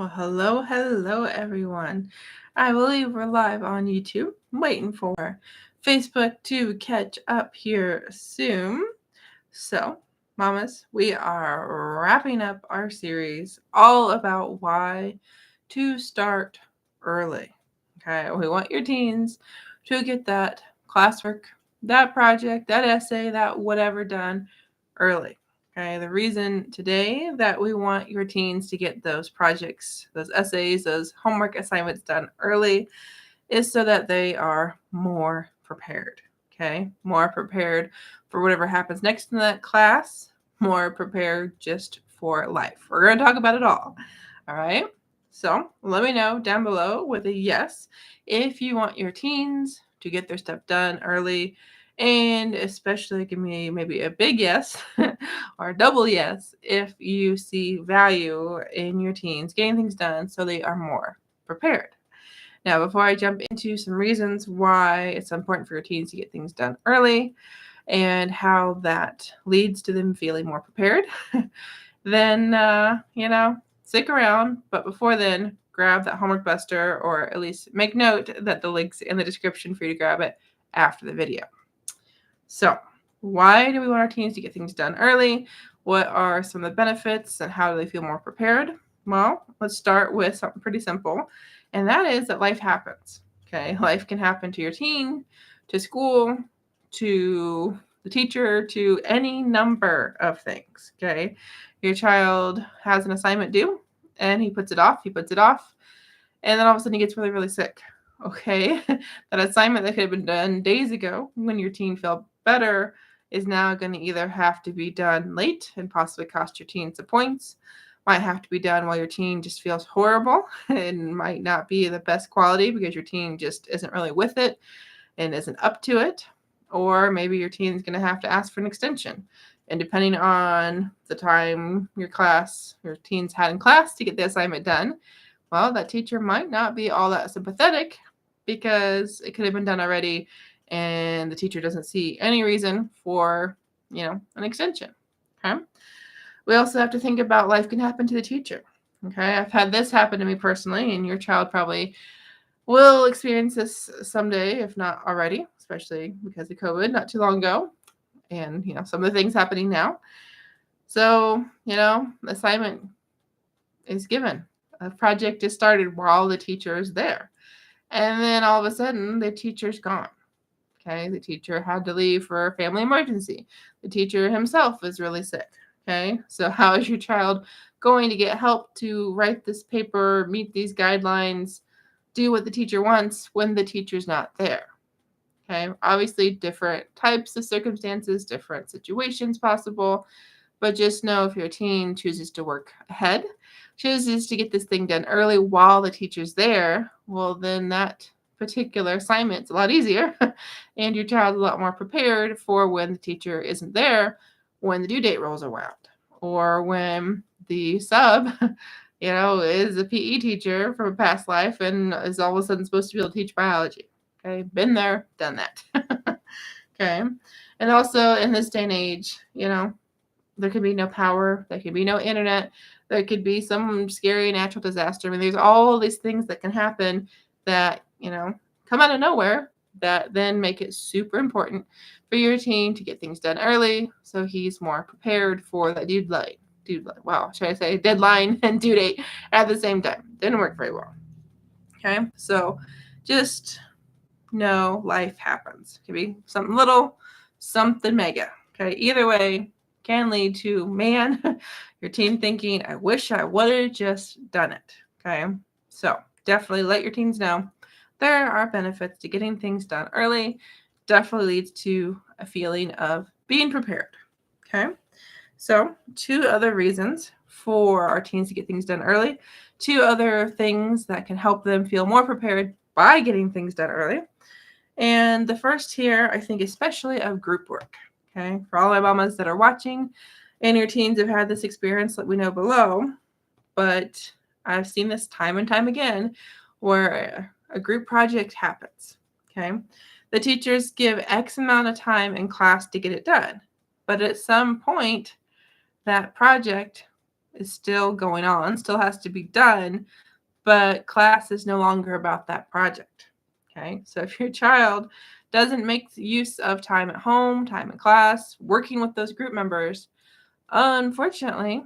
Well, hello, everyone. I believe we're live on YouTube, waiting for Facebook to catch up here soon. So, mamas, we are wrapping up our series all about why to start early. Okay, we want your teens to get that classwork, that project, that essay, that whatever done early. Okay, the reason today that we want your teens to get those projects, those essays, those homework assignments done early is so that they are more prepared. Okay, more prepared for whatever happens next in that class, more prepared just for life. We're going to talk about it all. All right. So let me know down below with a yes if you want your teens to get their stuff done early, and especially give me maybe a big yes or a double yes if you see value in your teens getting things done so they are more prepared. Now, before I jump into some reasons why it's important for your teens to get things done early and how that leads to them feeling more prepared, then, stick around. But before then, grab that homework buster, or at least make note that the link's in the description for you to grab it after the video. So, why do we want our teens to get things done early? What are some of the benefits and how do they feel more prepared? Well, let's start with something pretty simple, and that is that life happens. Okay, life can happen to your teen, to school, to the teacher, to any number of things. Okay, your child has an assignment due and he puts it off, and then all of a sudden he gets really, really sick. Okay, that assignment that could have been done days ago when your teen felt better is now going to either have to be done late and possibly cost your teen some points, might have to be done while your teen just feels horrible and might not be the best quality because your teen just isn't really with it and isn't up to it, or maybe your teen's going to have to ask for an extension. And depending on the time your teens had in class to get the assignment done, well, that teacher might not be all that sympathetic because it could have been done already and the teacher doesn't see any reason for, an extension. Okay. We also have to think about life can happen to the teacher. Okay. I've had this happen to me personally, and your child probably will experience this someday, if not already, especially because of COVID not too long ago. And, some of the things happening now. So, the assignment is given. A project is started while the teacher is there. And then all of a sudden, the teacher's gone. Okay, the teacher had to leave for a family emergency. The teacher himself is really sick. Okay, so how is your child going to get help to write this paper, meet these guidelines, do what the teacher wants when the teacher's not there? Okay, obviously different types of circumstances, different situations possible, but just know if your teen chooses to work ahead, chooses to get this thing done early while the teacher's there, well, then that particular assignment's a lot easier and your child's a lot more prepared for when the teacher isn't there, when the due date rolls around, or when the sub, is a PE teacher from a past life and is all of a sudden supposed to be able to teach biology. Okay, been there, done that. Okay, and also in this day and age, there could be no power, there could be no internet, there could be some scary natural disaster. I mean, there's all these things that can happen that, come out of nowhere that then make it super important for your teen to get things done early so he's more prepared for that deadline. Wow, should I say deadline and due date at the same time? Didn't work very well. Okay, so just know life happens. It could be something little, something mega. Okay, either way can lead to, your teen thinking, I wish I would have just done it. Okay, so definitely let your teens know there are benefits to getting things done early. Definitely leads to a feeling of being prepared. Okay, so 2 other reasons for our teens to get things done early, 2 other things that can help them feel more prepared by getting things done early. And the first here, I think especially of group work. Okay, for all my mamas that are watching and your teens have had this experience, let me know below. But I've seen this time and time again where a group project happens. Okay, the teachers give X amount of time in class to get it done. But at some point, that project is still going on, still has to be done, but class is no longer about that project. Okay, so if your child doesn't make use of time at home, time in class, working with those group members, unfortunately,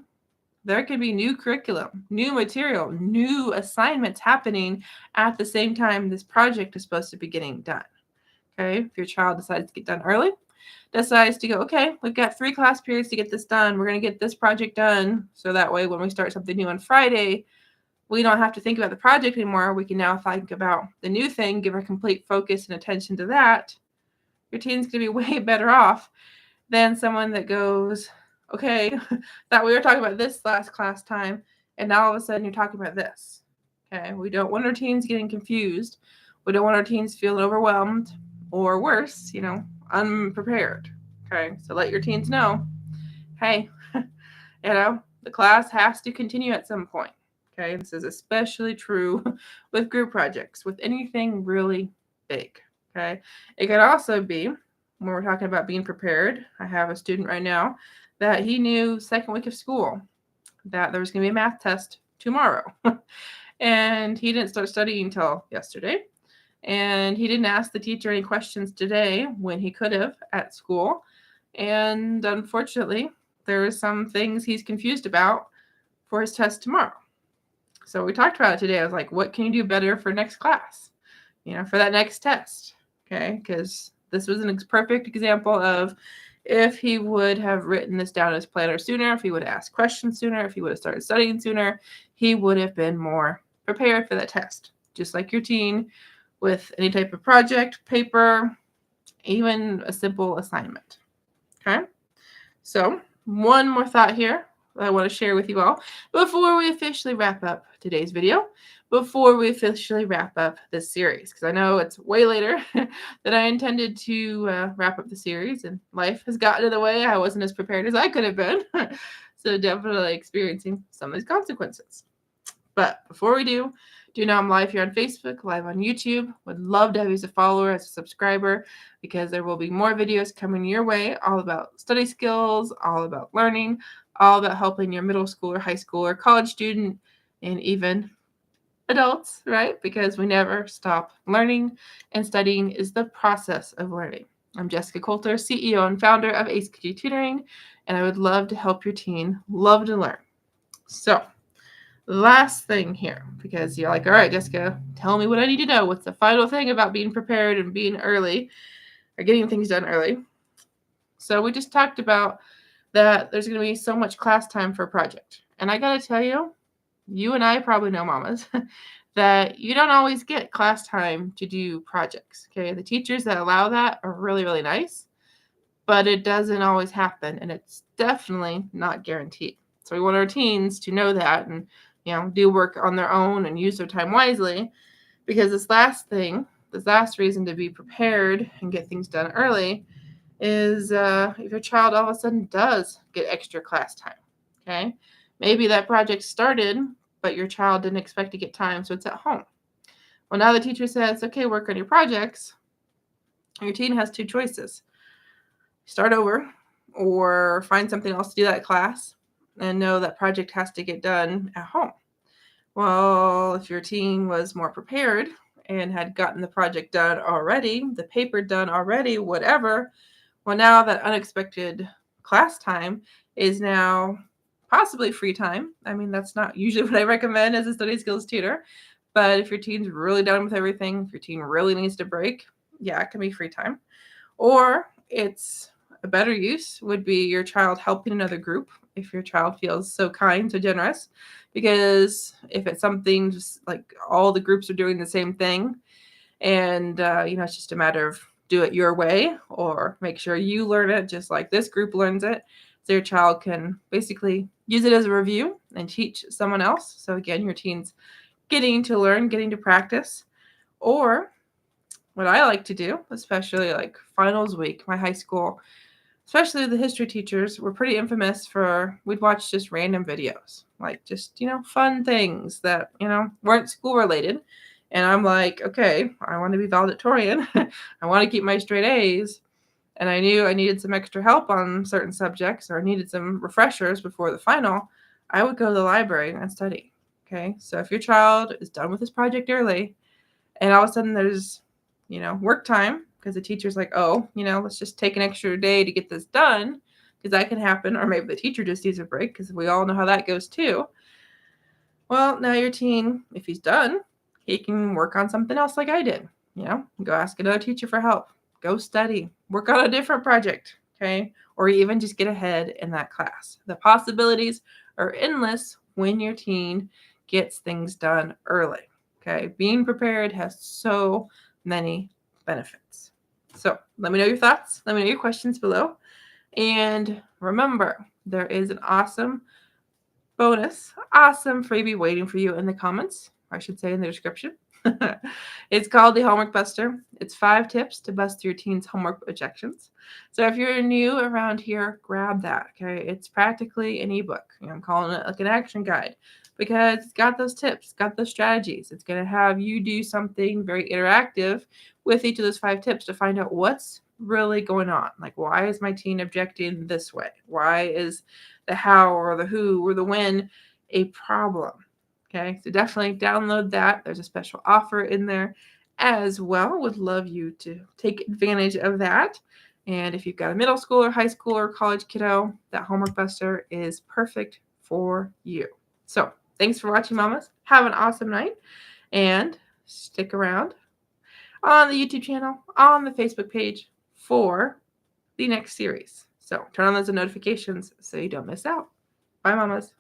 there could be new curriculum, new material, new assignments happening at the same time this project is supposed to be getting done. Okay, if your child decides to get done early, decides to go, okay, we've got 3 class periods to get this done. We're going to get this project done. So that way, when we start something new on Friday, we don't have to think about the project anymore. We can now think about the new thing, give our complete focus and attention to that. Your teen's going to be way better off than someone that goes, okay, thought we were talking about this last class time, and now all of a sudden you're talking about this. Okay, we don't want our teens getting confused. We don't want our teens feeling overwhelmed or worse, unprepared. Okay, so let your teens know, hey, the class has to continue at some point. Okay, this is especially true with group projects, with anything really big. Okay, it could also be when we're talking about being prepared. I have a student right now that he knew second week of school that there was going to be a math test tomorrow. And he didn't start studying until yesterday. And he didn't ask the teacher any questions today when he could have at school. And unfortunately, there are some things he's confused about for his test tomorrow. So we talked about it today. I was like, what can you do better for next class? For that next test. Okay, because this was a perfect example of if he would have written this down in his planner sooner, if he would have asked questions sooner, if he would have started studying sooner, he would have been more prepared for that test. Just like your teen with any type of project, paper, even a simple assignment. Okay, so one more thought here that I want to share with you all before we officially wrap up today's video, before we officially wrap up this series, because I know it's way later than I intended to wrap up the series, and life has gotten in the way. I wasn't as prepared as I could have been. So definitely experiencing some of these consequences. But before we do know I'm live here on Facebook, live on YouTube. Would love to have you as a follower, as a subscriber, because there will be more videos coming your way, all about study skills, all about learning, all about helping your middle school or high school or college student, and even adults, right? Because we never stop learning, and studying is the process of learning. I'm Jessyka Coulter, CEO and founder of ACG Tutoring, and I would love to help your teen love to learn. So, last thing here, because you're like, all right, Jessyka, tell me what I need to know. What's the final thing about being prepared and being early or getting things done early? So we just talked about that there's going to be so much class time for a project. And I got to tell you, you and I probably know, mamas, that you don't always get class time to do projects. Okay, the teachers that allow that are really, really nice, but it doesn't always happen, and it's definitely not guaranteed. So we want our teens to know that and do work on their own and use their time wisely, because this last reason to be prepared and get things done early is if your child all of a sudden does get extra class time. Okay, maybe that project started, but your child didn't expect to get time, so it's at home. Well, now the teacher says, okay, work on your projects. Your teen has 2 choices. Start over or find something else to do that class and know that project has to get done at home. Well, if your teen was more prepared and had gotten the project done already, the paper done already, whatever, well, now that unexpected class time is now possibly free time. I mean, that's not usually what I recommend as a study skills tutor, but if your teen's really done with everything, if your teen really needs to break, yeah, it can be free time. Or it's a better use would be your child helping another group if your child feels so kind, so generous, because if it's something just like all the groups are doing the same thing and, it's just a matter of do it your way or make sure you learn it just like this group learns it. So your child can basically use it as a review and teach someone else. So again, your teen's getting to learn, getting to practice. Or what I like to do, especially like finals week, my high school, especially the history teachers, were pretty infamous for, we'd watch just random videos, like just, fun things that, weren't school related. And I'm like, okay, I want to be valedictorian. I want to keep my straight A's. And I knew I needed some extra help on certain subjects or I needed some refreshers before the final. I would go to the library and study. Okay, so if your child is done with his project early and all of a sudden there's, work time because the teacher's like, oh, let's just take an extra day to get this done because that can happen. Or maybe the teacher just needs a break because we all know how that goes too. Well, now your teen, if he's done, he can work on something else like I did. Go ask another teacher for help. Go study. Work on a different project, okay? Or even just get ahead in that class. The possibilities are endless when your teen gets things done early, okay? Being prepared has so many benefits. So let me know your thoughts. Let me know your questions below. And remember, there is an awesome freebie waiting for you in the comments. I should say in the description. It's called the Homework Buster. It's 5 tips to bust your teen's homework objections. So if you're new around here, grab that. Okay, it's practically an ebook. I'm calling it like an action guide because it's got those tips, got those strategies. It's going to have you do something very interactive with each of those 5 tips to find out what's really going on. Like, why is my teen objecting this way? Why is the how or the who or the when a problem? Okay, so definitely download that. There's a special offer in there as well. Would love you to take advantage of that. And if you've got a middle school or high school or college kiddo, that Homework Buster is perfect for you. So thanks for watching, mamas. Have an awesome night and stick around on the YouTube channel, on the Facebook page for the next series. So turn on those notifications so you don't miss out. Bye, mamas.